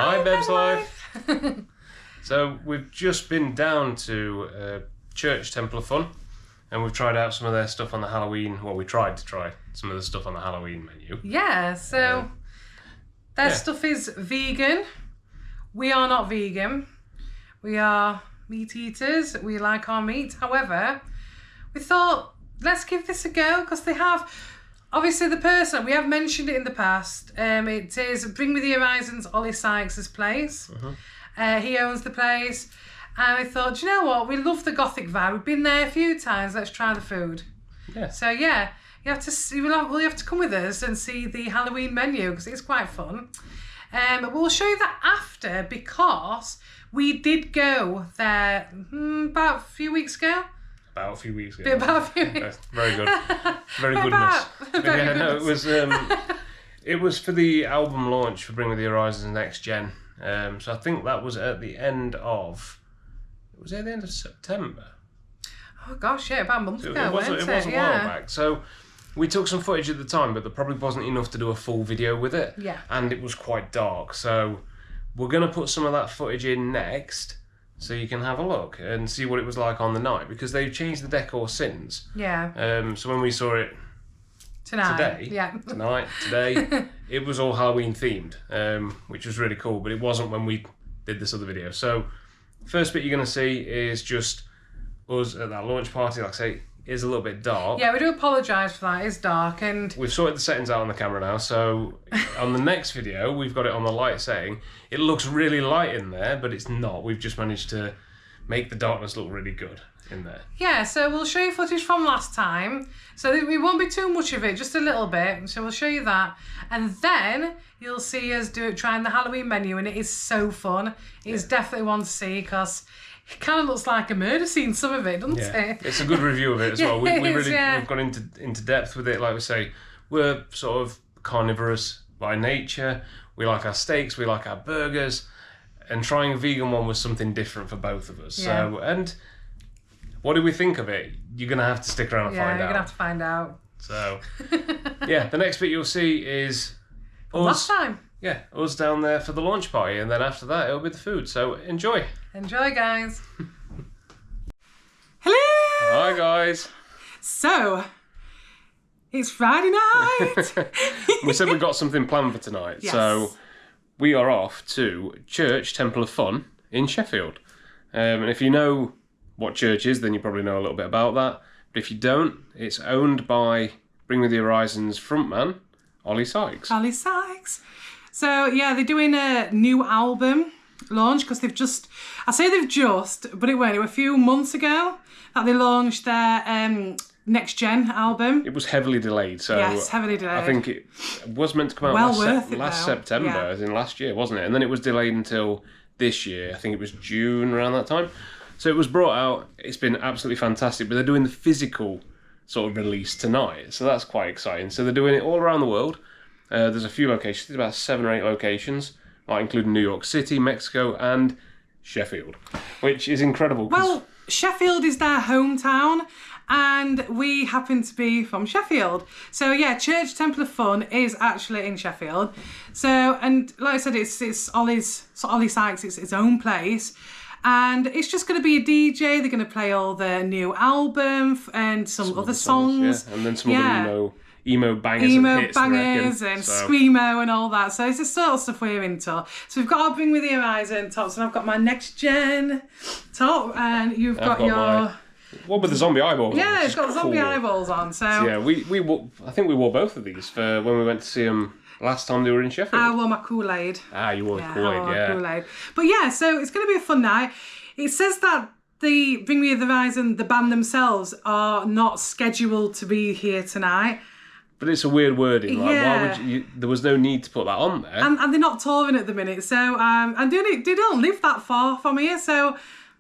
Hi, Beb's Life. So we've just been down to Church Temple of Fun, and we've tried out some of their stuff on the Halloween. Well, we tried to try some of the stuff on the Halloween menu. Yeah, so their stuff is vegan. We are not vegan. We are meat eaters. We like our meat. However, we thought, let's give this a go, because they have, obviously the person, we have mentioned it in the past, it is Bring Me the Horizons, Ollie Sykes' place. He owns the place. And we thought, do you know what? We love the gothic vibe. We've been there a few times. Let's try the food. Yeah. So yeah, you have to see, you have to come with us and see the Halloween menu, because it's quite fun. We'll show you that after, because we did go there about a few weeks ago. About a few weeks ago. About a few weeks. Very good. Very goodness. It was for the album launch for Bring Me the Horizons Nxt Gen. So I think that was at the end of... Was it at the end of September? Oh gosh, yeah, about a month ago, It was a while back. So we took some footage at the time, but there probably wasn't enough to do a full video with it. Yeah. And it was quite dark. So we're going to put some of that footage in next, so you can have a look and see what it was like on the night, because they've changed the decor since. Yeah. So when we saw it today, it was all Halloween themed, which was really cool, but it wasn't when we did this other video. So first bit you're going to see is just us at that launch party. Like I say, it is a little bit dark. Yeah, we do apologise for that. It's dark, and we've sorted the settings out on the camera now, so on the next video we've got it on the light setting. It looks really light in there, but it's not. We've just managed to make the darkness look really good in there. Yeah, so we'll show you footage from last time. So it won't be too much of it, just a little bit. So we'll show you that. And then you'll see us trying the Halloween menu, and it is so fun. It's definitely one to see, because it kind of looks like a murder scene, some of it, doesn't it? It's a good review of it as well. We've gone into depth with it. Like we say, we're sort of carnivorous by nature. We like our steaks, we like our burgers, and trying a vegan one was something different for both of us. Yeah. So, and what do we think of it? You're going to have to stick around and find out. Yeah, you're going to have to find out. So, yeah, the next bit you'll see is us. Last time. Yeah, us down there for the launch party, and then after that it'll be the food. So enjoy. Enjoy, guys. Hello. Hi, guys. So, it's Friday night. We said we've got something planned for tonight. Yes. So we are off to Church Temple of Fun in Sheffield. And if you know what church is, then you probably know a little bit about that. But if you don't, it's owned by Bring Me the Horizons frontman, Ollie Sykes. Ollie Sykes. So, yeah, they're doing a new album launch, because they've just, but it went a few months ago that they launched their Nxt Gen album. It was heavily delayed. So yes, heavily delayed. I think it was meant to come out last September, as in last year, wasn't it? And then it was delayed until this year. I think it was June, around that time. So it was brought out. It's been absolutely fantastic. But they're doing the physical sort of release tonight. So that's quite exciting. So they're doing it all around the world. There's a few locations. There's about 7 or 8 locations, including New York City, Mexico, and Sheffield, which is incredible. Well, Sheffield is their hometown, and we happen to be from Sheffield. So yeah, Church Temple of Fun is actually in Sheffield. So, and like I said, it's Ollie Sykes, it's his own place. And it's just going to be a DJ. They're going to play all their new album and some other songs. Yeah. And then some other emo bangers and screamo and all that. So it's the sort of stuff we're into. So we've got our Bring Me the Horizon tops, and I've got my Nxt Gen top, and you've got your... One with the zombie eyeballs on. Yeah, it's got zombie eyeballs on. So yeah, I think we wore both of these for when we went to see them last time they were in Sheffield. I wore my Kool-Aid. You wore the Kool-Aid, Kool-Aid. But yeah, so it's going to be a fun night. It says that the Bring Me the Horizon, the band themselves, are not scheduled to be here tonight. But it's a weird wording. Like, why would you? There was no need to put that on there. And they're not touring at the minute, so and they don't live that far from here, so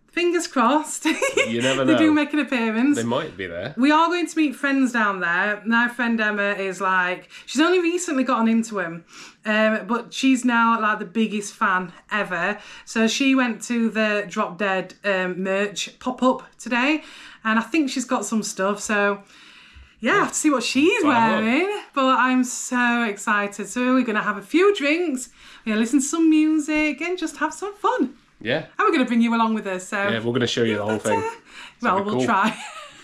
fingers crossed. You never know. They do make an appearance. They might be there. We are going to meet friends down there. My friend Emma is like, she's only recently gotten into him, but she's now like the biggest fan ever. So she went to the Drop Dead merch pop-up today, and I think she's got some stuff, so... yeah, I have to see what she's wearing. But I'm so excited. So we're going to have a few drinks, we're going to listen to some music and just have some fun. Yeah. And we're going to bring you along with us. So yeah, we're going to show you the whole thing. Well, we'll try.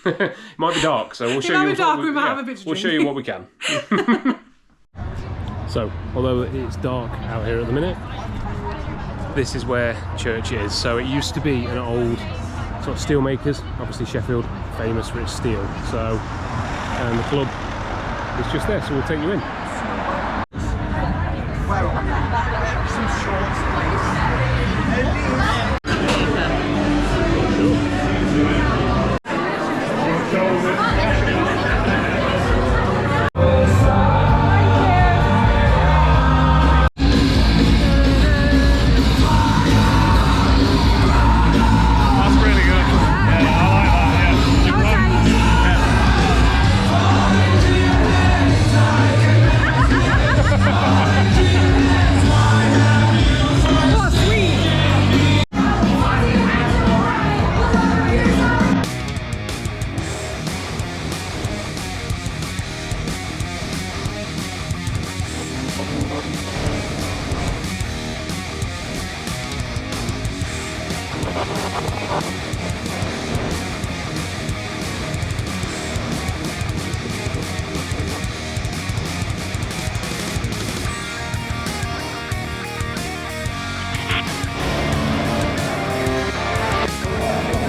It might be dark, so we'll show you. It might be dark, we might have a bit to drink. We'll show you what we can. So, although it's dark out here at the minute, this is where church is. So it used to be an old sort of steel makers, obviously Sheffield, famous for its steel. So, and the club is just there, so we'll take you in.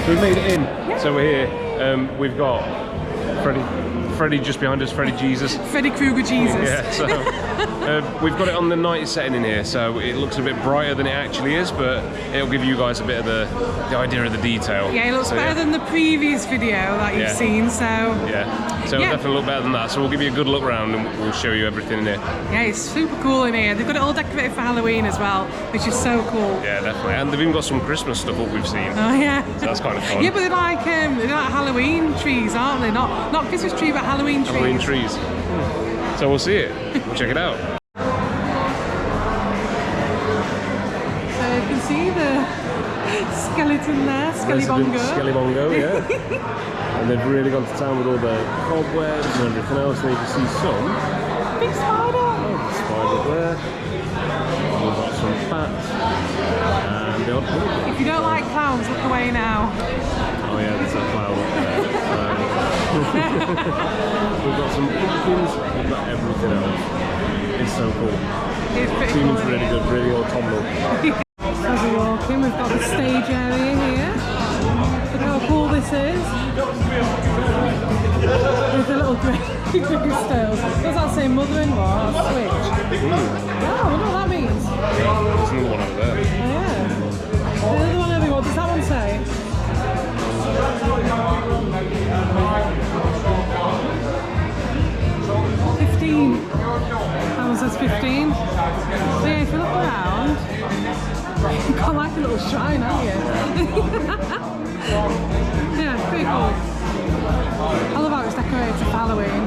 We've made it in, so we're here. We've got Freddie just behind us, Freddie Jesus. Freddy Krueger Jesus. Yeah, so we've got it on the night setting in here, so it looks a bit brighter than it actually is, but it'll give you guys a bit of the idea of the detail. Yeah, it looks better than the previous video that you've seen, so... Yeah, so it'll definitely look better than that, so we'll give you a good look around and we'll show you everything in here. Yeah, it's super cool in here. They've got it all decorated for Halloween as well, which is so cool. Yeah, definitely, and they've even got some Christmas stuff up we've seen. Oh yeah. So that's kind of fun. Yeah, but they're like Halloween trees, aren't they? Not Christmas tree, but Halloween trees. Halloween trees. So we'll see it. We'll check it out. So you can see the skeleton there, Skellybongo, yeah. And they've really gone to town with all the cobwebs and everything else. And you can see some big spider. Oh, spider there. We've got some bats and the odd pumpkin. If you don't like clowns, look away now. Oh yeah, there's a clown up there. We've got some pumpkins. We've got everything else. It's so cool. It's pretty Seems cool. really good, really autumnal. As we walk in, we've got the stage area here. Look how cool this is. With the little grey stones. Does that say mother-in-law or switch? Oh, I wonder what that means. There's another one over there. Oh, yeah. The other one over there, what does that one say? 15. That one says 15. So yeah, if you look around, you've got like a little shrine, haven't you? Yeah, it's pretty cool. I love how it's decorated for Halloween.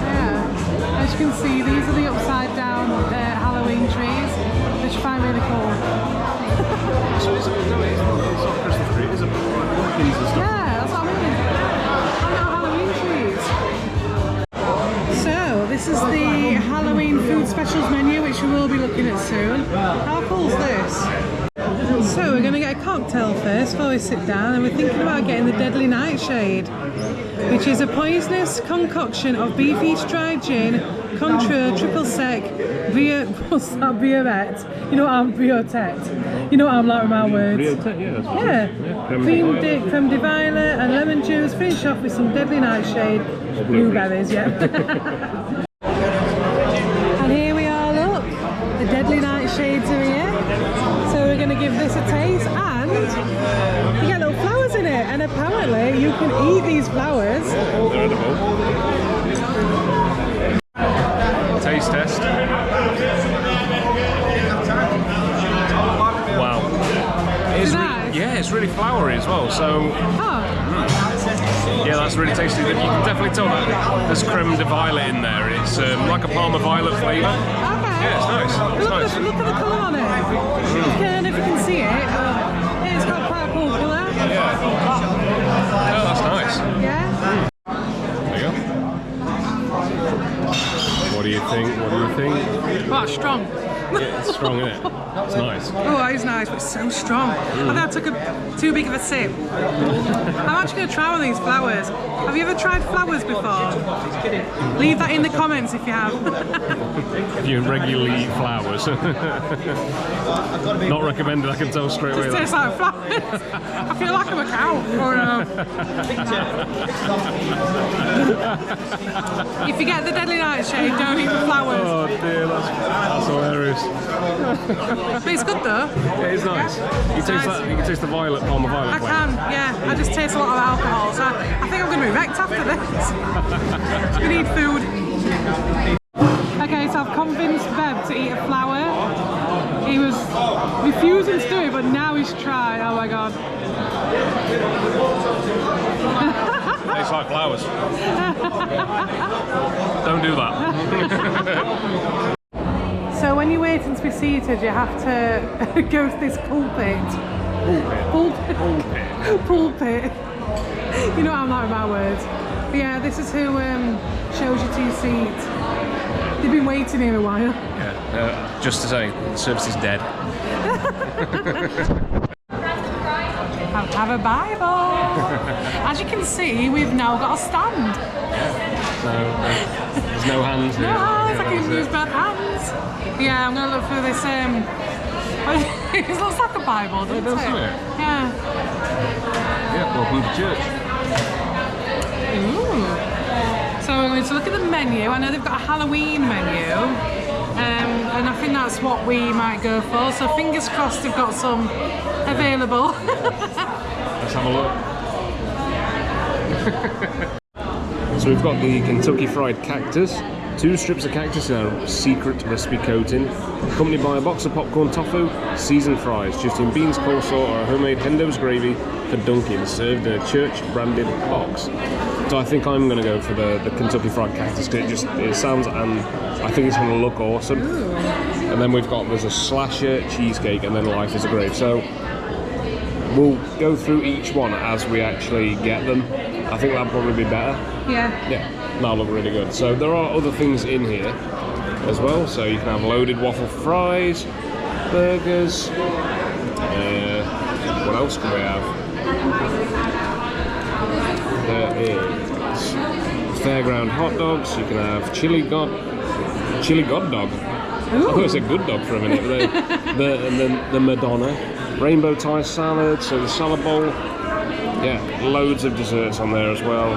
Yeah. As you can see, these are the upside down Halloween trees, which I find really cool. So it's not Christmas tree, it's a pumpkins and stuff. Yeah, that's what I mean. And our Halloween trees. So, this is the Halloween food specials menu, which we will be looking at soon. How cool is this? So, we're going to get a cocktail first before we sit down, and we're thinking about getting the Deadly Nightshade, which is a poisonous concoction of beef each dried gin, Contreur, triple sec, what's that, Biorette? You know what I'm, Biotette. You know what I'm like with my words. Biotette, yeah. Yeah. Creme de violet and lemon juice, finish off with some Deadly Nightshade, blueberries, yeah. And here we are, look, the Deadly Nightshades are here. So we're going to give this a taste, and you get little flowers in it, and apparently you can eat these flowers. They're edible. Taste test. Wow. Yeah, it's really flowery as well, so... Yeah, that's really tasty. You can definitely tell that there's creme de violet in there. It's like a Parma violet flavour. Okay. Yeah, it's nice. It's nice. Look at the colour on it. I don't know if you can see it, but it's got quite a cool colour. Yeah. Oh, that's nice. nice. Yeah. There you go. What do you think? What do you think? Oh, it's strong. Yeah, it's strong, isn't it? It's nice. Oh, it is nice, but it's so strong. I think I took too big of a sip. I'm actually going to try one of these flowers. Have you ever tried flowers before? Leave that in the comments if you have. If you regularly eat flowers. Not recommended, I can tell straight away. It tastes like flowers. I feel like I'm a cow. If you get the deadly nightshade, don't eat the flowers. Oh dear, that's hilarious. But it's good though. Yeah, it's nice. You can taste the violet on the violet I flame. can, yeah. I just taste a lot of alcohol, so I think I'm going to be wrecked after this. We need food. Okay, so I've convinced Bev to eat a flower. He was refusing to do it, but now he's tried. Oh my god. Tastes like flowers. Don't do that. So when you're waiting to be seated, you have to go to this pulpit. Pulpit. You know I'm not with my words. But yeah, this is who shows you to your seat. They've been waiting here a while. Yeah, just to say, the service is dead. Have a Bible. As you can see, we've now got a stand. Yeah. There's no hands here. No hands, I can use both hands. Yeah, I'm going to look through this. It looks like a Bible, doesn't it? Doesn't it? Yeah. Yeah, welcome to church. Ooh. So we're going to look at the menu. I know they've got a Halloween menu. And I think that's what we might go for. So fingers crossed they've got some available. Let's have a look. So we've got the Kentucky Fried Cactus. 2 strips of cactus in our secret recipe coating, accompanied by a box of popcorn tofu, seasoned fries, just in beans, coleslaw, or a homemade Hendo's gravy for dunking, served in a church-branded box. So I think I'm going to go for the Kentucky Fried Cactus because it sounds, and I think it's going to look awesome. Ooh. And then there's a slasher cheesecake, and then life is a grave. So we'll go through each one as we actually get them. I think that'll probably be better. Yeah. Yeah, that'll look really good. So there are other things in here as well. So you can have loaded waffle fries, burgers. What else can we have? There is fairground hot dogs. You can have chili god dog. Ooh. I thought it was a good dog for a minute. And then the Madonna, rainbow Thai salad. So the salad bowl. Yeah, loads of desserts on there as well.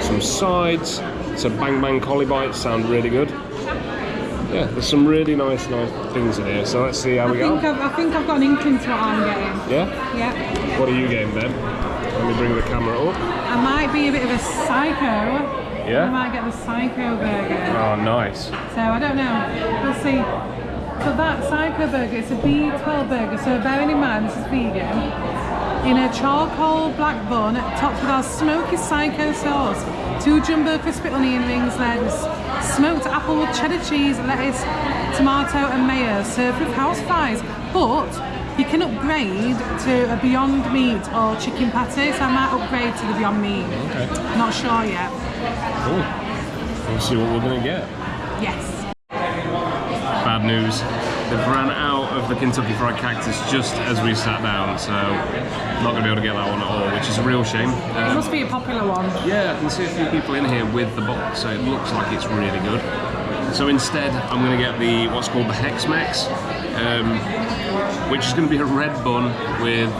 Some sides. So bang bang collie bites sound really good. Yeah, there's some really nice things in here. So let's see how we go. I think I've got an inkling to what I'm getting. Yeah? Yeah. What are you getting, Ben? Let me bring the camera up. I might be a bit of a psycho. Yeah? I might get the psycho burger. Oh, nice. So I don't know. We'll see. So that psycho burger, it's a B12 burger. So bearing in mind this is vegan. In a charcoal black bun, topped with our smoky psycho sauce, 2 jumbo crispy onion rings, lettuce, smoked apple with cheddar cheese, lettuce, tomato and mayo, served with house fries. But you can upgrade to a Beyond Meat or chicken patty, so I might upgrade to the Beyond Meat. Okay. Not sure yet. Cool. We'll see what we're going to get. Yes. Bad news. They've ran out of the Kentucky Fried Cactus just as we sat down, so not going to be able to get that one at all, which is a real shame. It must be a popular one. Yeah, I can see a few people in here with the box, so it looks like it's really good. So instead, I'm going to get what's called the Hex Mex, which is going to be a red bun with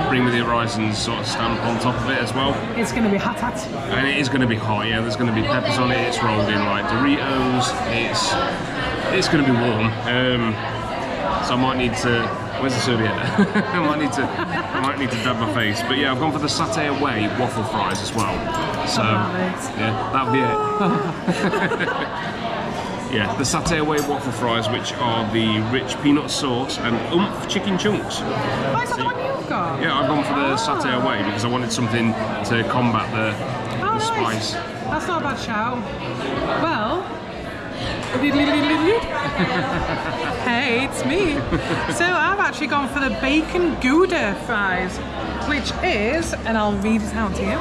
Bring Me the Horizons sort of stamp on top of it as well. It's going to be hot. And it is going to be hot, yeah. There's going to be peppers on it. It's rolled in like Doritos. It's going to be warm. So I might need to. Where's the serviette? I might need to dab my face. But yeah, I've gone for the satay away waffle fries as well. So yeah, that'll be it. Yeah, the satay away waffle fries, which are the rich peanut sauce and oomph chicken chunks. Oh, is that the one you've got? Yeah, I've gone for the satay away because I wanted something to combat the nice. spice. That's not a bad shout. Well, Hey, it's me. So I've actually gone for the bacon Gouda fries, which is, and I'll read it out to you.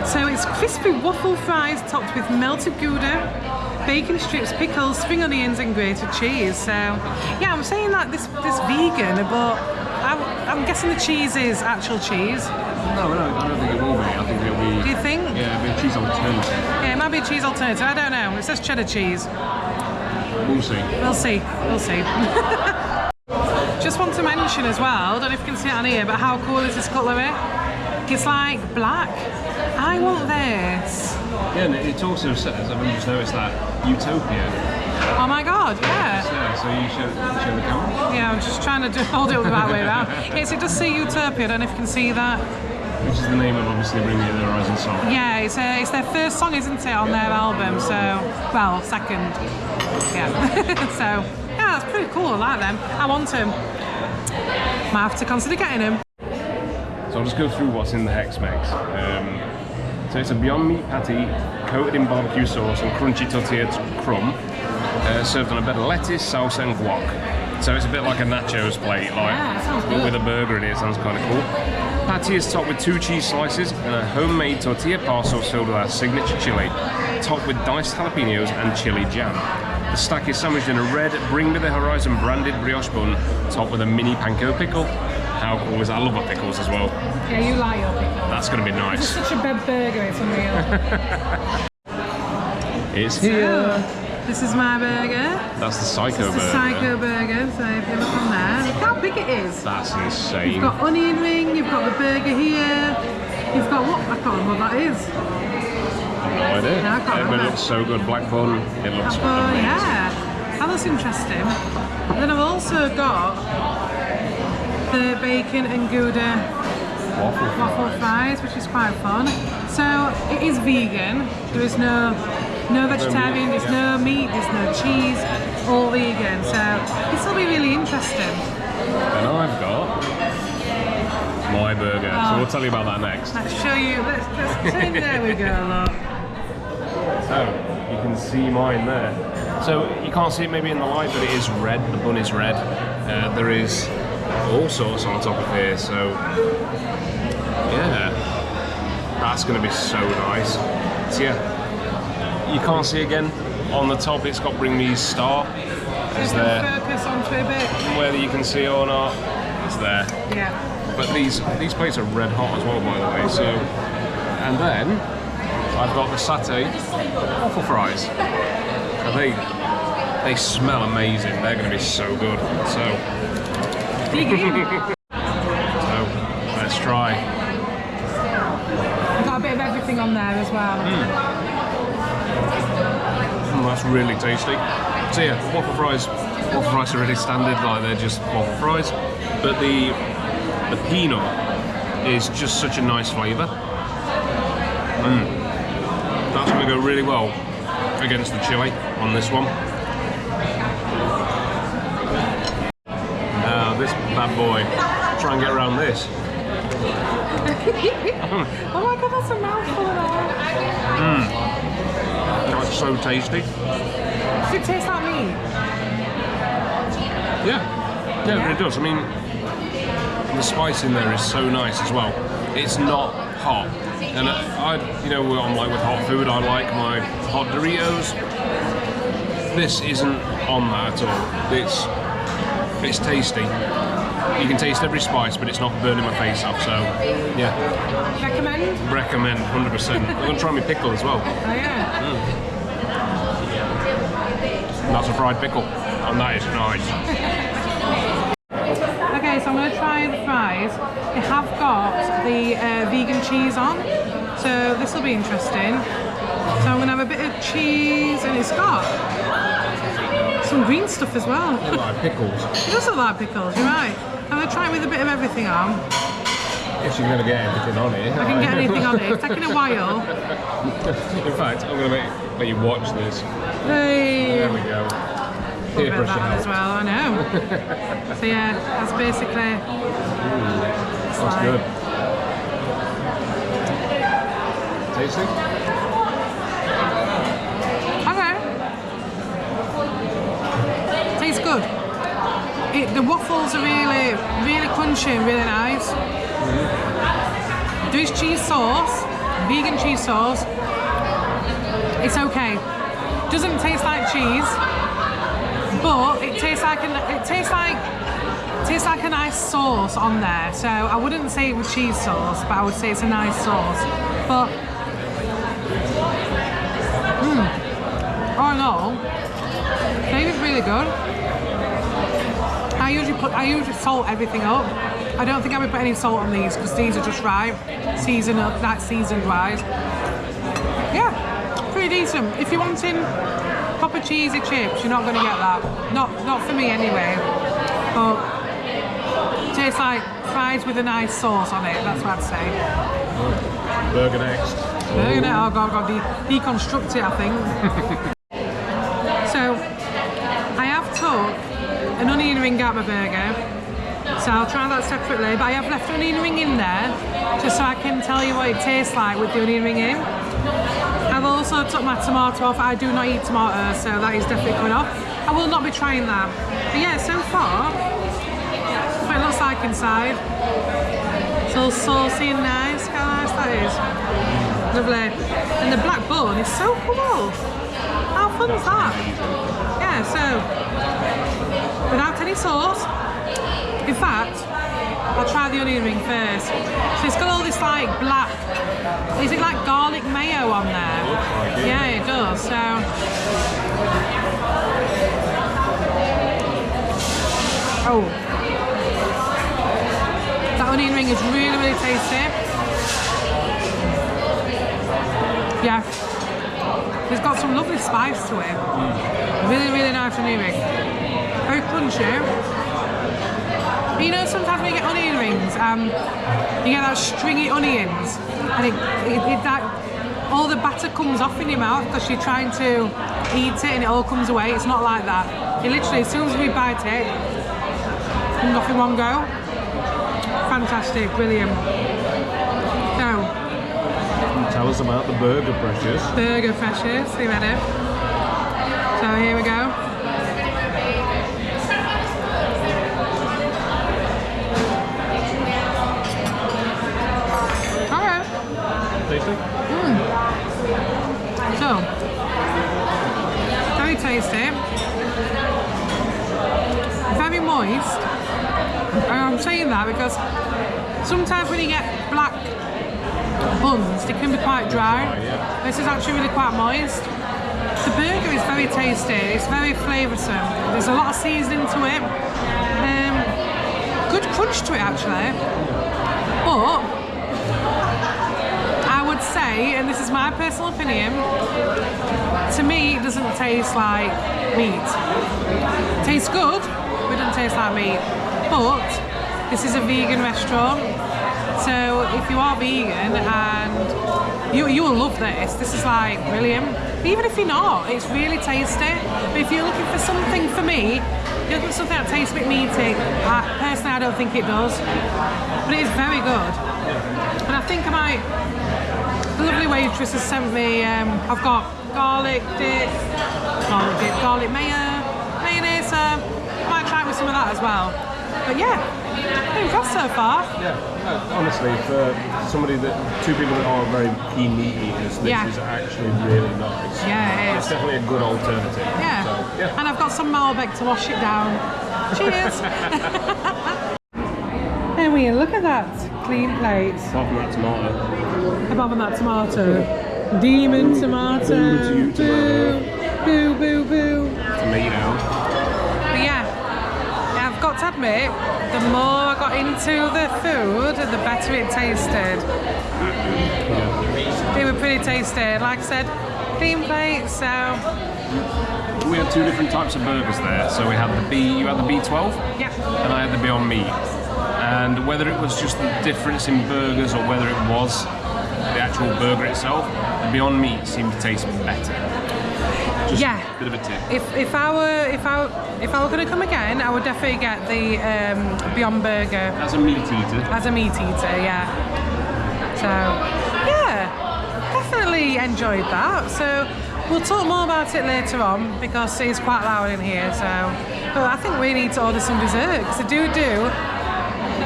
So it's crispy waffle fries topped with melted Gouda, bacon strips, pickles, spring onions and grated cheese. So yeah, I'm saying that this vegan, but I'm guessing the cheese is actual cheese. No, I don't think it will be. I think it'll be... Do you think? Yeah, it'll be a cheese alternative. Yeah, it might be a cheese alternative. I don't know. It says cheddar cheese. We'll see. We'll see. We'll see. Just want to mention as well, I don't know if you can see it on here, but how cool is this cutlery? It's like black. I want this. Yeah, and it also says, I've just noticed that, Utopia. Oh my god, yeah. So you show the camera? Yeah, I'm just trying to hold it the right way around. Yes, it does say Utopia, I don't know if you can see that. Which is the name of obviously Bring Me the Horizon song. Yeah, it's their first song, isn't it, on their album, so, well, second. Yeah. So, yeah, that's pretty cool, I like them. I want them. Might have to consider getting them. So I'll just go through what's in the Hex Mix. So it's a Beyond Meat patty coated in barbecue sauce and crunchy tortilla crumb, served on a bed of lettuce, salsa and guac. So it's a bit like a nachos plate, like, yeah, sounds but good. with a burger in it. Sounds kind of cool. Patty is topped with 2 cheese slices and a homemade tortilla par sauce filled with our signature chili, topped with diced jalapenos and chili jam. The stack is sandwiched in a red Bring Me the Horizon branded brioche bun, topped with a mini panko pickle. How cool is that? I love my pickles as well. Yeah, you like your pickles. That's going to be nice. It's such a bad burger, it's unreal. It's here. This is my burger. That's the Psycho It's the burger. Psycho burger, so if you look on there, look how big it is. That's insane. You've got onion ring, you've got the burger here, you've got what? I can't remember what that is. No idea. No, I can't But it remember. looks so good. Black bun. It looks amazing. Yeah, that looks interesting. And then I've also got the bacon and Gouda waffle fries, which is quite fun. So it is vegan. There is no vegetarian, there's no meat, there's no cheese, all vegan. So this will be really interesting. And I've got my burger. So we'll tell you about that next. Let's show you. Let's there we go. Look. So you can see mine there. So you can't see it maybe in the light, but it is red. The bun is red. There is all sorts on top of here. So yeah, that's going to be so nice. So yeah, you can't see again on the top. It's got Bring Me's star. Is there? Focus onto a bit. Whether you can see it or not, it's there. Yeah. But these plates are red hot as well, by the way. So, and then I've got the satay waffle fries. And they smell amazing. They're going to be so good. So let's try. Got a bit of everything on there as well. That's really tasty. So yeah, waffle fries are really standard. Like they're just waffle fries, but the peanut is just such a nice flavour. That's going to go really well against the chili on this one. Now this bad boy, try and get around this. Oh my god, that's a mouthful of that. That's so tasty. Does it taste like meat? Yeah, it does. I mean, the spice in there is so nice as well. It's not hot, and I'm like with hot food. I like my hot Doritos. This isn't on that at all. It's tasty. You can taste every spice, but it's not burning my face off. So yeah, recommend 100%. I'm gonna try my pickle as well. Oh yeah. That's a fried pickle, and that is nice. Okay, so I'm going to try the fries. They have got the vegan cheese on, so this will be interesting. So I'm going to have a bit of cheese, and it's got some green stuff as well. They look like pickles. It does look like pickles, you're right. I'm going to try it with a bit of everything on. If you're going to get everything on it. I can get anything on it. It's taking a while. In fact, I'm going to let you watch this. Hey. There we go. Peer pressure that as well, I know. So yeah, that's basically. That's good. Tasty? Okay. The waffles are really, really crunchy and really nice. There is cheese sauce, vegan cheese sauce. It's okay. Doesn't taste like cheese, but it tastes like a nice sauce on there. So I wouldn't say it was cheese sauce, but I would say it's a nice sauce. But all in all, the flavour's really good. I usually salt everything up. I don't think I would put any salt on these because these are just right, seasoned wise. Yeah, pretty decent. If you're wanting proper cheesy chips, you're not going to get that. Not for me anyway. But it tastes like fries with a nice sauce on it. That's what I'd say. Burger next. Burger next. Oh god, deconstruct it, I think. So I have took an onion ring out of my burger, so I'll try that separately, but I have left an onion ring in there just so I can tell you what it tastes like with the onion ring in. I've also took my tomato off. I do not eat tomatoes, so that is definitely coming off. I will not be trying that. But yeah, so far, that's what it looks like inside. It's all saucy and nice. How nice that is. Lovely. And the black bun is so cool. How fun is that? Yeah, so without any sauce. In fact, I'll try the onion ring first. So it's got all this like black, is it like garlic mayo on there? Yeah, it does. So that onion ring is really, really tasty. Yeah. It's got some lovely spice to it. Really, really nice onion ring. Very crunchy. But you know, sometimes when you get onion rings, you get that stringy onions, and that all the batter comes off in your mouth because you're trying to eat it and it all comes away. It's not like that. It literally, as soon as we bite it, comes off in one go. Fantastic, brilliant. So, tell us about the burger, Precious. Burger, Precious. Are you ready? So here we go. Alright. Tasty? So, very tasty. Very moist. And I'm saying that because sometimes when you get black buns, they can be quite dry. This is actually really quite moist. The burger is very tasty. It's very flavoursome. There's a lot of seasoning to it. Good crunch to it actually. But I would say, and this is my personal opinion, to me it doesn't taste like meat. It tastes good, but it doesn't taste like meat. But this is a vegan restaurant. So if you are vegan and you will love this. This is like brilliant. But even if you're not, it's really tasty. But if you're looking for something, for me, you're looking for something that tastes a bit meaty. Personally, I don't think it does. But it is very good. And I think the lovely waitress has sent me, I've got garlic dip, garlic mayo, mayonnaise. I might try it with some of that as well. But yeah, I'm impressed so far. Yeah, honestly, for two people that are very keen meat eaters, this is actually really nice. Yeah, it is. It's definitely a good alternative. Yeah. So, yeah. And I've got some Malbec to wash it down. Cheers. And we look at that clean plate. Apart from that tomato. Apart from that tomato. Demon tomato. Boo to you, tomato. Boo, boo, boo. Tomato. But yeah, I've got to admit, the more I got into the food, the better it tasted. They were pretty tasty. Like I said, clean plate, so... We had two different types of burgers there. So we had you had the B12? Yeah. And I had the Beyond Meat. And whether it was just the difference in burgers or whether it was the actual burger itself, the Beyond Meat seemed to taste better. Just a bit of a tip. If I were going to come again, I would definitely get the Beyond Burger. As a meat eater. As a meat eater, yeah. So, yeah, definitely enjoyed that. So, We'll talk more about it later on because it's quite loud in here. So, but I think we need to order some dessert because they do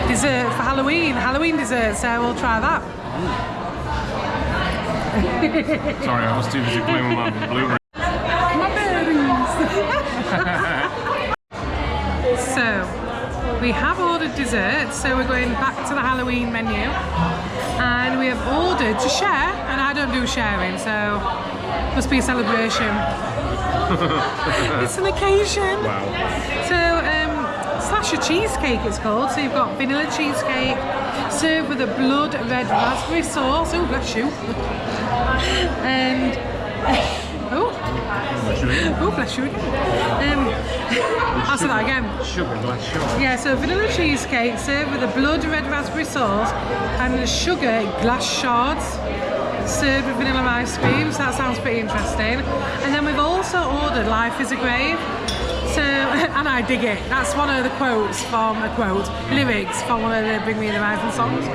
dessert for Halloween dessert. So we'll try that. Sorry, I was too busy playing with my blueberry. So, we have ordered dessert, so we're going back to the Halloween menu. And we have ordered to share, and I don't do sharing, so must be a celebration. It's an occasion. Wow. So, slasher cheesecake it's called. So you've got vanilla cheesecake served with a blood red raspberry sauce. Oh, bless you. And oh, bless you again. I'll say that again. Sugar glass shot. Yeah, so vanilla cheesecake served with a blood red raspberry sauce and sugar glass shards served with vanilla ice cream. So that sounds pretty interesting. And then we've also ordered Life is a Grave. So, and I dig it. That's one of the lyrics from one of the Bring Me the Horizon songs.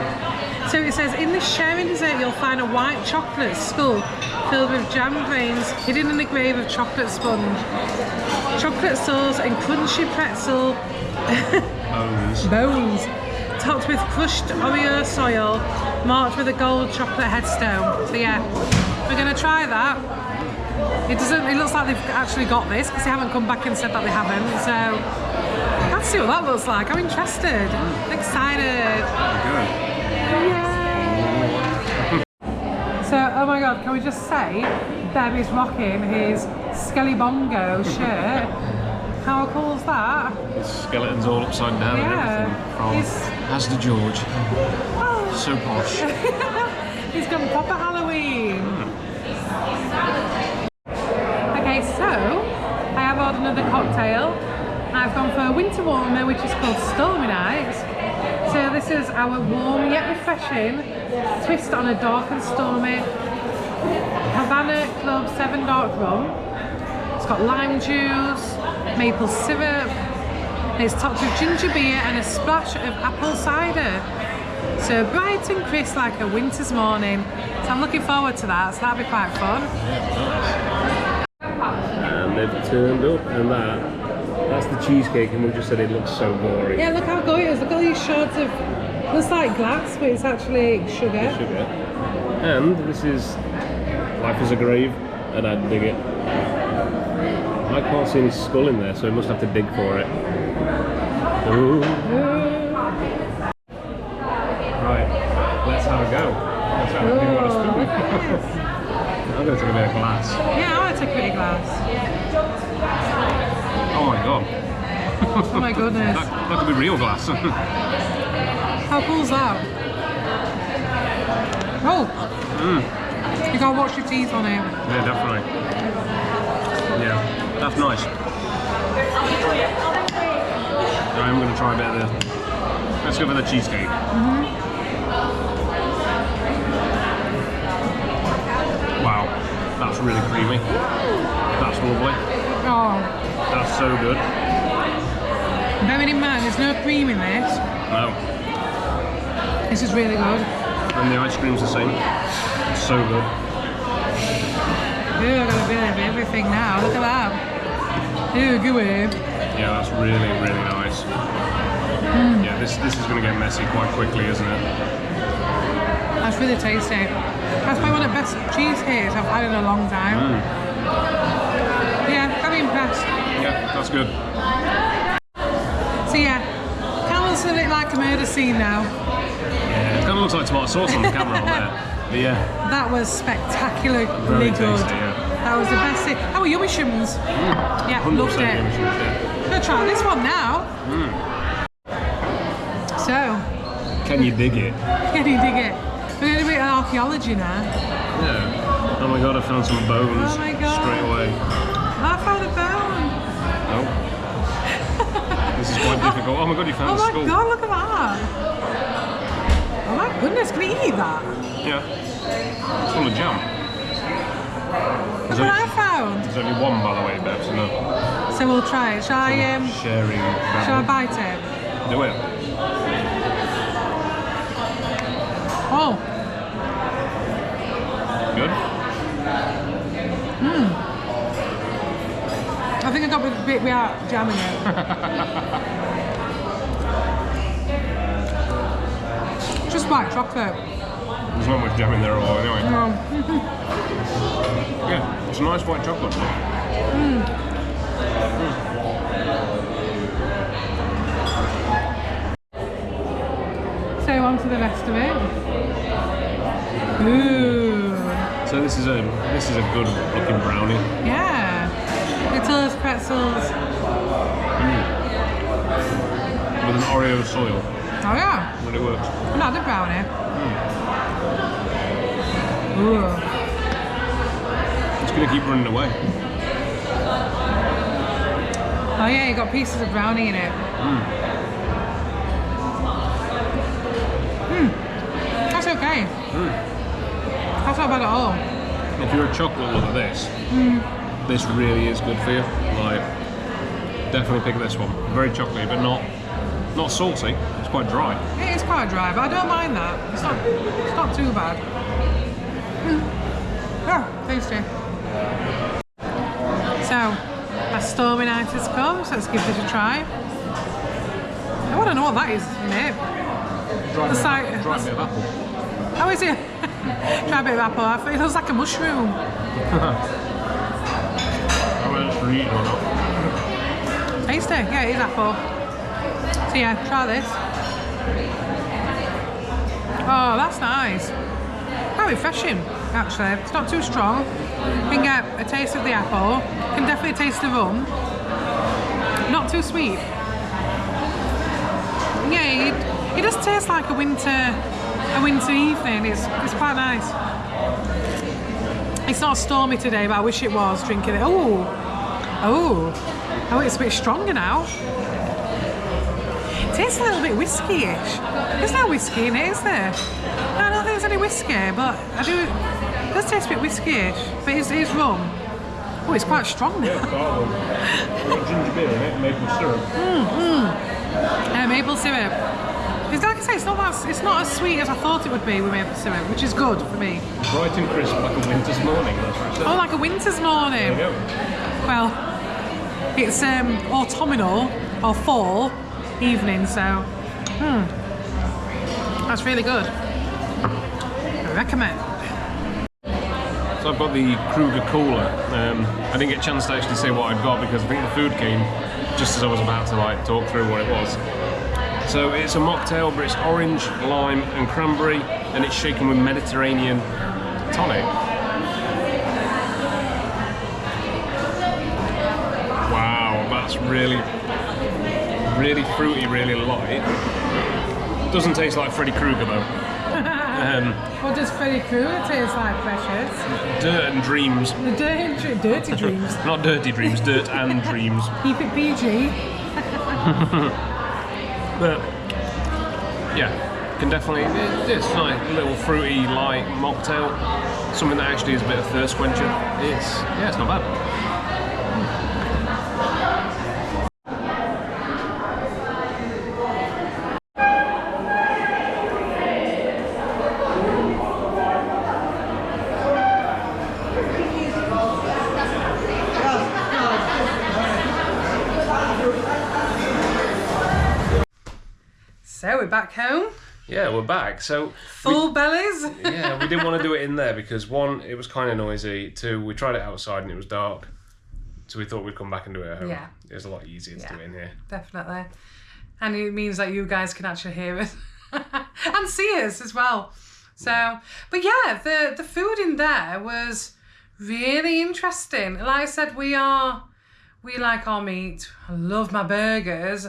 So it says, in this sharing dessert you'll find a white chocolate skull filled with jam grains hidden in a grave of chocolate sponge, chocolate sauce and crunchy pretzel bones topped with crushed Oreo soil marked with a gold chocolate headstone. So yeah, we're going to try that. It looks like they've actually got this because they haven't come back and said that they haven't. So let's see what that looks like. I'm interested. I'm excited. Good. So, oh my god, can we just say Deb is rocking his Skelly Bongo shirt. How cool is that? The skeleton's all upside down and everything. From Asda George. Oh. So posh. He's gone proper Halloween. Okay, so I have ordered another cocktail. I've gone for a winter warmer, which is called Stormy Nights. So this is our warm yet refreshing twist on a dark and stormy Havana Club 7 Dark Rum. It's got lime juice, maple syrup, it's topped with ginger beer and a splash of apple cider. So bright and crisp like a winter's morning. So I'm looking forward to that, so that'll be quite fun. And they've turned up, and that's the cheesecake, and we just said it looks so boring. Yeah, look how good it is. Look at all these shards of, looks like glass, but it's actually sugar. Sugar. And this is Life is a Grave, and I dig it. I can't see any skull in there, so I must have to dig for it. Ooh. Right, let's have a go. Let's have a go. I'm going to take a bit of glass. Yeah, I want to take a bit of glass. Oh my god. Oh my goodness. that could be real glass. How cool is that? Oh! You gotta watch your teeth on it. Yeah, definitely. Yeah, that's nice. I'm going to try a bit of the... Let's go for the cheesecake. Wow, that's really creamy. That's lovely. Oh. That's so good. Bearing in mind, there's no cream in this. No. This is really good. And the ice cream's the same. It's so good. Ooh, I've got a bit of everything now. Look at that. Ooh, gooey. Yeah, that's really, really nice. Yeah, this is going to get messy quite quickly, isn't it? That's really tasty. That's probably one of the best cheesecakes I've had in a long time. Yeah, I'm impressed. Yeah, that's good. So yeah, Carol's a bit like a murder scene now. Yeah, it kind of looks like tomato sauce on the camera on there. But yeah. That was spectacularly Very good. tasty, yeah. That was the best thing. Oh, yummy shums. Yeah, loved it. I'm gonna try this one now. So. Can you dig it? Can you dig it? We're going to do archaeology now. Yeah. Oh my god, I found some bones. Oh my god. Straight away. I found a bone. Oh. This is quite difficult. Oh my god, you found a skull. Oh my god, look at that. Oh my goodness, can we eat that? Yeah. It's full of jam. Look what I found. There's only one, by the way, Bev, so no. So we'll try it. Shall I bite it? Do it. Oh. Good? I think I got a bit without jamming it. Just white chocolate. There's not much jam in there at all anyway. No. Yeah, it's a nice white chocolate. So on to the rest of it. Ooh. So this is a good looking brownie. Yeah. Littles, pretzels. With an Oreo soil. Oh yeah. Really works. Another brownie. Ooh. It's gonna keep running away. Oh yeah, you got pieces of brownie in it. That's okay. That's not bad at all. If you're a chocolate lover, this really is good for you. Like, definitely pick this one. Very chocolatey, but not salty. It's quite dry. It is quite dry, but I don't mind that. It's not too bad. Oh, tasty. So, a stormy night has come, so let's give this a try. I want to know what that is in it. Dry bit of apple. Oh, is it? Try a bit of apple. It looks like a mushroom. I don't know if it's for eating or not. Tasty. Yeah, it is apple. So yeah, try this. Oh, that's nice. Quite refreshing, actually. It's not too strong. You can get a taste of the apple. You can definitely taste the rum. Not too sweet. Yeah, it does taste like a winter evening. It's quite nice. It's not stormy today, but I wish it was drinking it. Oh, it's a bit stronger now. It tastes a little bit whiskey-ish. There's no whiskey in it, is there? No, I don't think there's any whiskey, but it does taste a bit whiskey-ish. But it's rum. Oh, it's quite strong now. Yeah, it's carbon. We've got ginger beer in it, maple syrup. Maple syrup. It's like I say, it's not as sweet as I thought it would be with maple syrup, which is good for me. Bright and crisp like a winter's morning, that's what it says. Oh, like a winter's morning. There you go. Well, it's autumnal or fall evening, so that's really good. I recommend. So I've got the Kruger Cooler. I didn't get a chance to actually say what I'd got because I think the food came just as I was about to talk through what it was. So it's a mocktail, but it's orange, lime and cranberry, and it's shaken with Mediterranean tonic. Wow, that's really fruity, really light. Doesn't taste like Freddy Krueger though. What does Freddy Krueger taste like, Precious? Dirt and dreams. Dirty dreams. Not dirty dreams, dirt and dreams. Keep it PG. But yeah, can definitely, it's like a little fruity light mocktail, something that actually is a bit of thirst quencher. It's not bad. So we're back home. Yeah, we're back. So Full bellies. yeah, we didn't want to do it in there because one, it was kind of noisy. Two, we tried it outside and it was dark, so we thought we'd come back and do it at home. Yeah. It was a lot easier to do it in here. Definitely. And it means that you guys can actually hear us and see us as well. So, but yeah, the food in there was really interesting. Like I said, we like our meat. I love my burgers.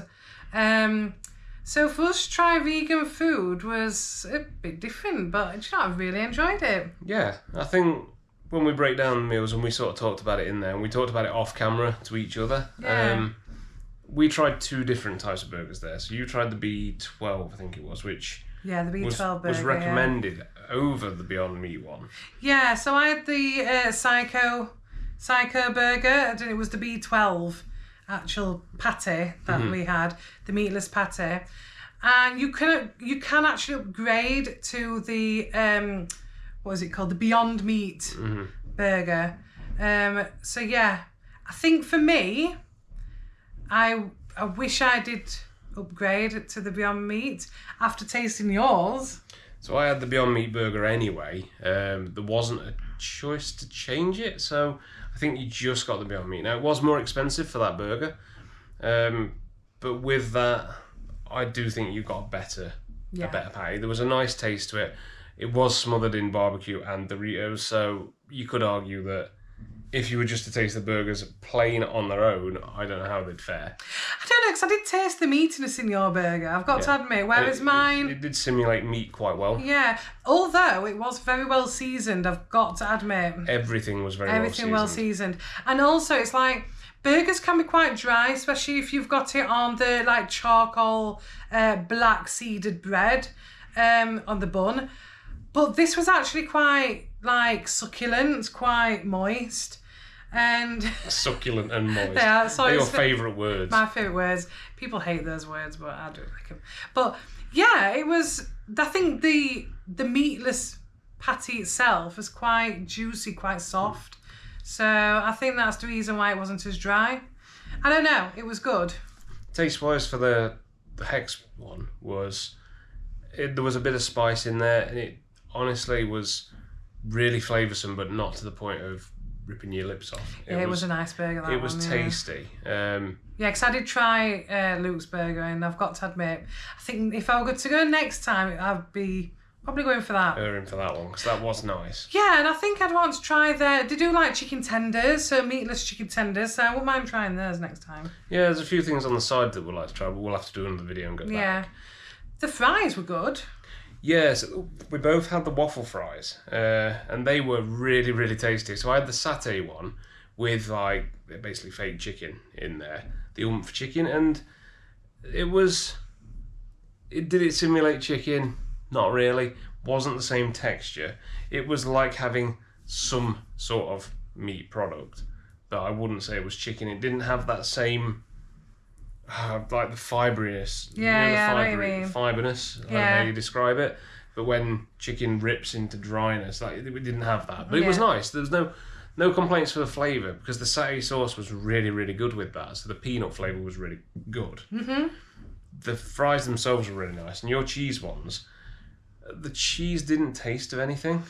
So for us to try vegan food was a bit different, but you know, I really enjoyed it. Yeah, I think when we break down meals and we sort of talked about it in there and we talked about it off camera to each other, we tried two different types of burgers there. So you tried the B12, I think it was, which the B12 was recommended over the Beyond Meat one. Yeah, so I had the Psycho burger, and it was the B12 actual patty that we had, the meatless patty. And you can actually upgrade to the what is it called, the Beyond Meat burger. So yeah, I think for me, I wish I did upgrade to the Beyond Meat after tasting yours. So I had the Beyond Meat burger anyway. There wasn't a choice to change it, so I think you just got the Beyond Meat. Now, it was more expensive for that burger, but with that, I do think you got a better patty. There was a nice taste to it. It was smothered in barbecue and Doritos, so you could argue that if you were just to taste the burgers plain on their own, I don't know how they'd fare. I don't know, because I did taste the meatiness in your burger, I've got to admit, whereas mine... It did simulate meat quite well. Yeah, although it was very well seasoned, I've got to admit. Everything was very well seasoned. And also, it's like, burgers can be quite dry, especially if you've got it on the like charcoal black seeded bread on the bun. But this was actually quite like succulent, quite moist. And succulent and moist. Yeah, so they're your favourite words. My favourite words. People hate those words, but I do like them. But yeah, it was. I think the meatless patty itself was quite juicy, quite soft. So I think that's the reason why it wasn't as dry. I don't know. It was good. Taste-wise, for the Hex one there was a bit of spice in there, and it honestly was really flavoursome, but not to the point of ripping your lips off. It was a nice burger. It was tasty. Yeah, because I did try Luke's burger, and I've got to admit, I think if I were to go next time, I'd be probably going for that. Erring for that one, because that was nice. Yeah, and I think I'd want to try they do like chicken tenders, so meatless chicken tenders, so I wouldn't mind trying those next time. Yeah, there's a few things on the side that we'd like to try, but we'll have to do another video and go back. Yeah. The fries were good. Yes, we both had the waffle fries, and they were really, really tasty. So I had the satay one with like basically fake chicken in there, the oomph chicken, and did it simulate chicken? Not really. Wasn't the same texture. It was like having some sort of meat product, but I wouldn't say it was chicken. It didn't have that same like the fibriness. Yeah, fibriness. I don't know how you describe it. But when chicken rips into dryness, like it didn't have that. But it was nice. There was no complaints for the flavour, because the satay sauce was really, really good with that. So the peanut flavour was really good. Mm-hmm. The fries themselves were really nice, and your cheese ones, the cheese didn't taste of anything.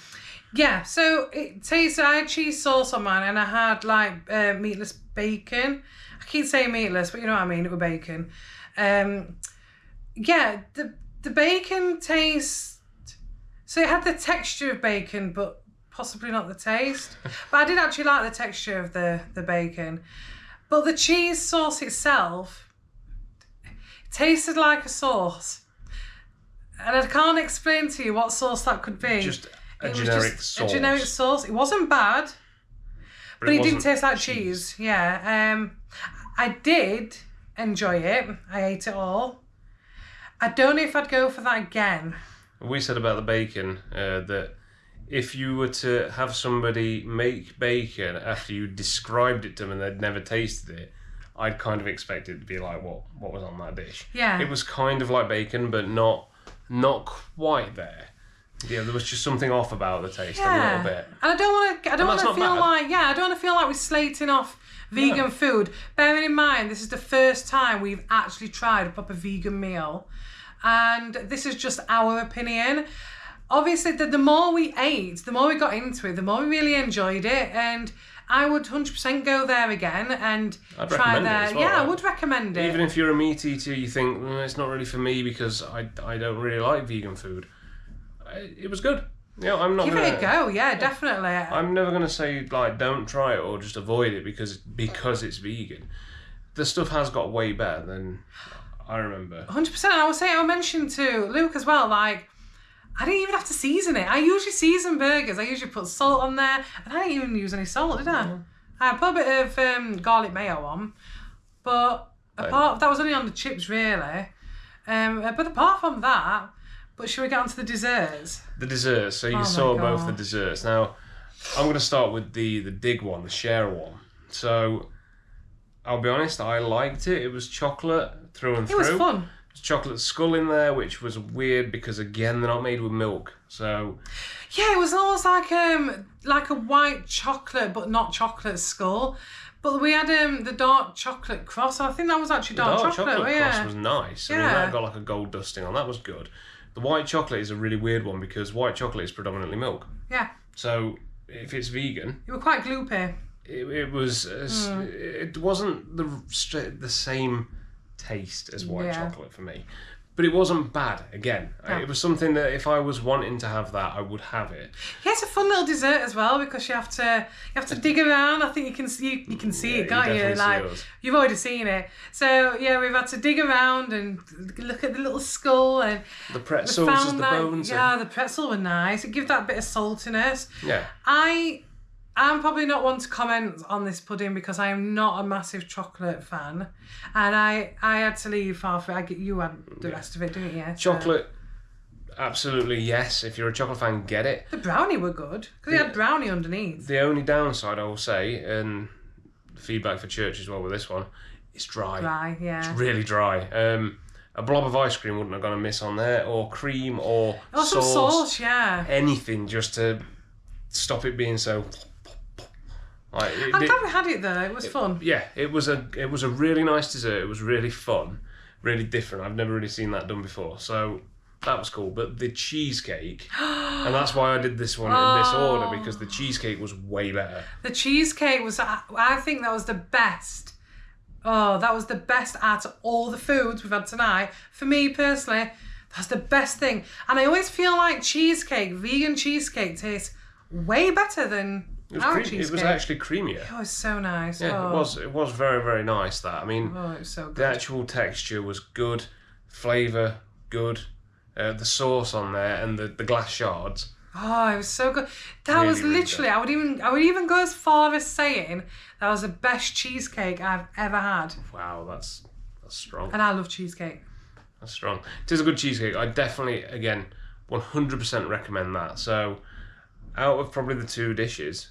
Yeah, so it tasted. I had cheese sauce on mine, and I had like meatless bacon. I keep saying meatless, but you know what I mean. It was bacon. Yeah, the bacon taste. So it had the texture of bacon, but possibly not the taste. But I did actually like the texture of the bacon. But the cheese sauce itself tasted like a sauce. And I can't explain to you what sauce that could be. Just a generic sauce. A generic sauce. It wasn't bad, but it didn't taste like cheese. Yeah. I did enjoy it. I ate it all. I don't know if I'd go for that again. We said about the bacon that if you were to have somebody make bacon after you described it to them and they'd never tasted it, I'd kind of expect it to be like what was on that dish. Yeah. It was kind of like bacon, but not quite there. Yeah, there was just something off about the taste a little bit. And I don't want to feel like we're slating off vegan food. Bearing in mind, this is the first time we've actually tried a proper vegan meal, and this is just our opinion. Obviously, the more we ate, the more we got into it, the more we really enjoyed it, and I would 100% go there again and try there. As well, I would recommend it. Even if you're a meat eater, you think it's not really for me because I don't really like vegan food. It was good. I'm not. Give it a go. Yeah, definitely. I'm never gonna say like don't try it or just avoid it because it's vegan. The stuff has got way better than I remember. 100%. I mentioned to Luke as well. Like, I didn't even have to season it. I usually season burgers. I usually put salt on there, and I didn't even use any salt, did I? I put a bit of garlic mayo on, but that was only on the chips really. But apart from that. But should we get on to the desserts? The desserts. So you saw both the desserts. Now, I'm going to start with the dig one, the share one. So, I'll be honest, I liked it. It was chocolate through and through. It was fun. There's chocolate skull in there, which was weird because, again, they're not made with milk. So... Yeah, it was almost like a white chocolate, but not chocolate skull. But we had the dark chocolate cross. I think that was actually dark chocolate. The dark chocolate cross yeah. was nice. I mean, Yeah. that got like a gold dusting on. That was good. The white chocolate is a really weird one because white chocolate is predominantly milk. Yeah. So if it's vegan, You were quite gloopy. it was it wasn't the same taste as white chocolate for me, but it wasn't bad. Again, it was something that if I was wanting to have that, I would have it. Yeah, it's a fun little dessert as well because you have to dig around. I think you can see it, can't you? Like you've already seen it. So yeah, we've had to dig around and look at the little skull and the pretzels, as the bones. Yeah, the pretzel were nice. It gives that bit of saltiness. Yeah. I'm probably not one to comment on this pudding because I am not a massive chocolate fan, and I had to leave halfway. You had the rest of it, didn't you? Chocolate, absolutely yes. If you're a chocolate fan, get it. The brownie were good because they had brownie underneath. The only downside I will say, and feedback for church as well with this one, it's dry. Dry, yeah. It's really dry. A blob of ice cream wouldn't have gone amiss on there, or cream, or sauce. Some sauce, yeah. Anything just to stop it being so. I'm glad we had it though. It was fun. Yeah, it was a really nice dessert. It was really fun, really different. I've never really seen that done before, so that was cool. But the cheesecake, and that's why I did this one in this order because the cheesecake was way better. The cheesecake was, I think that was the best. Oh, that was the best out of all the foods we've had tonight. For me personally, that's the best thing. And I always feel like vegan cheesecake tastes way better than. It was actually creamier. Oh, it was so nice. Yeah, it was very, very nice. That, I mean, it was so good. The actual texture was good, flavour good, the sauce on there and the glass shards. Oh, it was so good. That was literally. Really I would even go as far as saying that was the best cheesecake I've ever had. Wow, that's strong. And I love cheesecake. That's strong. It is a good cheesecake. I definitely, again, 100% recommend that. So, out of probably the two dishes.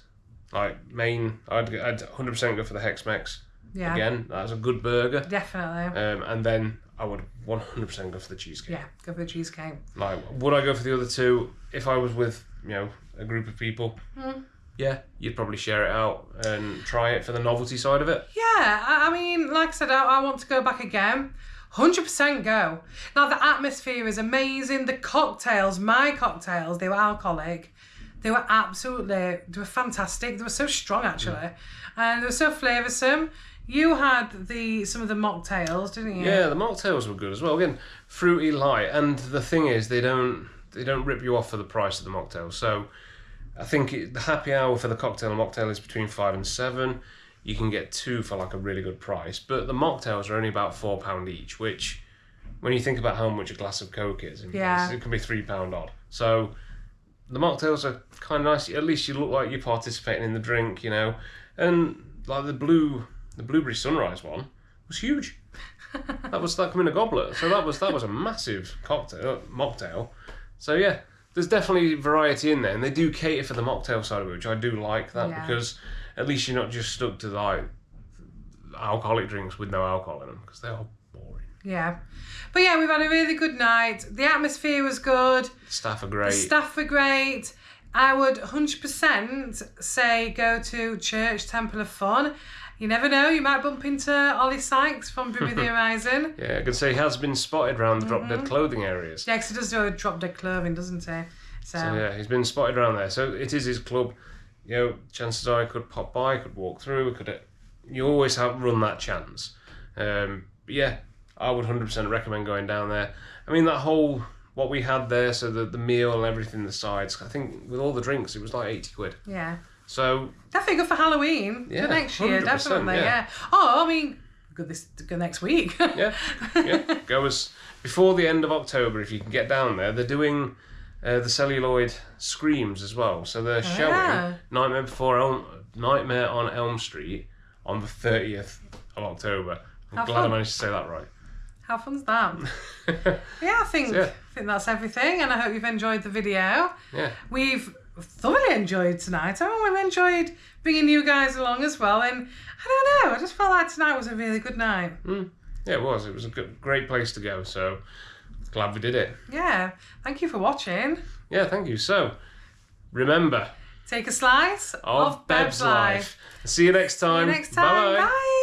Like main, I'd 100% go for the Hex-Mex. Yeah. Again, that's a good burger. Definitely. And then I would 100% go for the cheesecake. Yeah, go for the cheesecake. Like, would I go for the other two if I was with a group of people? Yeah, you'd probably share it out and try it for the novelty side of it. Yeah, I mean, like I said, I want to go back again. 100% go. Now the atmosphere is amazing. The cocktails, my cocktails, they were alcoholic. They were fantastic. They were so strong, actually. And they were so flavoursome. You had some of the mocktails, didn't you? Yeah, the mocktails were good as well. Again, fruity light. And the thing is, they don't rip you off for the price of the mocktail. So I think the happy hour for the cocktail and mocktail is between 5 and 7. You can get 2 for like a really good price. But the mocktails are only about £4 each, which, when you think about how much a glass of Coke is, it can be £3 odd. So the mocktails are kind of nice. At least you look like you're participating in the drink, And like the blueberry sunrise one was huge. that came in a goblet. So that was a massive mocktail. So yeah, there's definitely variety in there, and they do cater for the mocktail side of it, which I do like that because at least you're not just stuck to like alcoholic drinks with no alcohol in them because they're all boring. Yeah. But yeah, we've had a really good night. The atmosphere was good. The staff are great. I would 100% say go to Church Temple of Fun. You never know, you might bump into Ollie Sykes from Brew the Horizon. Yeah, I can say he has been spotted around the Drop Dead clothing areas. Yeah, because he does do Drop Dead clothing, doesn't he? So yeah, he's been spotted around there. So it is his club. Chances are I could pop by, could walk through, you always run that chance. But yeah, I would 100% recommend going down there. I mean, that whole, what we had there, so the meal and everything, the sides, I think with all the drinks, it was like 80 quid. Yeah. So definitely good for Halloween for next year, definitely. Yeah. Oh, I mean, go next week. yeah. Go before the end of October if you can get down there. They're doing the celluloid screams as well, so they're showing Nightmare on Elm Street on the 30th of October. I'm glad I managed to say that right. How fun's that? Yeah, I think that's everything, and I hope you've enjoyed the video. Yeah. We've thoroughly enjoyed tonight. We've enjoyed bringing you guys along as well, and I don't know, I just felt like tonight was a really good night. Yeah, it was. It was a great place to go, so glad we did it. Yeah, thank you for watching. Yeah, thank you. So, remember... take a slice of Beb's life. See you next time. See you next time. Bye.